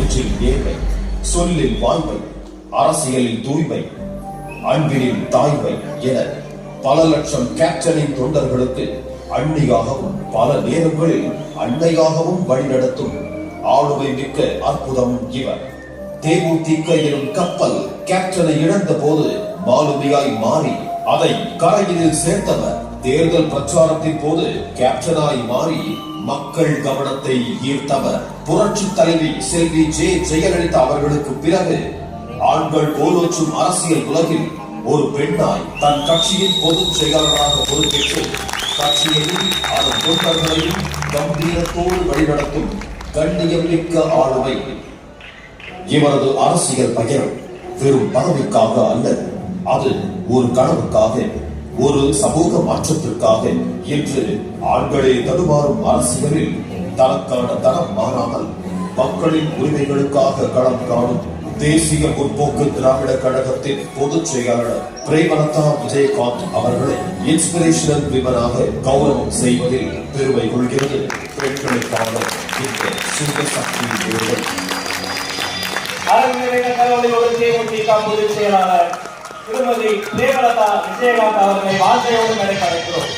பேச்சில் நேர்மை, சொல்லில் வாய்மை, அரசியலில் தூய்மை, அன்பினில் தாய்மை என பல லட்சம் கேப்டனின் தொண்டர்களுக்கு அன்னியாகவும் பல நேரங்களில் அன்னையாகவும் வழிநடத்தும் ஆளுமை மிக்க அற்புதம் இவர். தேமுதிக எனும் கப்பல் கேப்டனை இழந்த போது மாலுமியாய் மாறி அதை கரையினில் சேர்த்தவர். தேர்தல் பிரச்சாரத்தின் போது கேப்டனாய் மாறி மக்கள் கவனத்தை ஈர்த்தவர். புரட்சி தலைவி செல்வி ஜெயலலிதா அவர்களுக்கு பிறகு ஆண்கள் கோலோச்சும் அரசியல் உலகில் ஒரு பெண்ணாய் தன் கட்சியின் பொதுச் செயலாளராக பொறுப்பேற்று கட்சியையும் அதன் தொண்டர்களையும் கம்பீரத்தோடு வழிநடத்தும் கண்ணியம் மிக்க ஆளுமை. இவரது அரசியல் பயணம் வெறும் பதவிக்காக அல்ல, அது ஒரு கனவுக்காக, ஒரு சமூக மாற்றத்திற்காக என்று ஆண்களே தடுமாறும் அரசியலில் தனக்கான தரம் மாறாமல் மக்களின் உரிமைகளுக்காக களம் காணும் தேசிய முற்போக்கு திராவிட கழகத்தின் பொதுச் செயலாளர் பிரேமலதா விஜயகாந்த் அவர்களை இன்ஸ்பிரேஷனல் விமனாக கௌரவம் செய்வதில் பெருமை கொள்கிறது பெண்களுக்கான இந்த சுயசக்தி நிறுவனம். தேமுதிக பொதுச் செயலாளர் திருமதி பிரேமலதா விஜயகாந்த் அவர்களை வாழ்க்கையோடு நடைபெறுகிறோம்.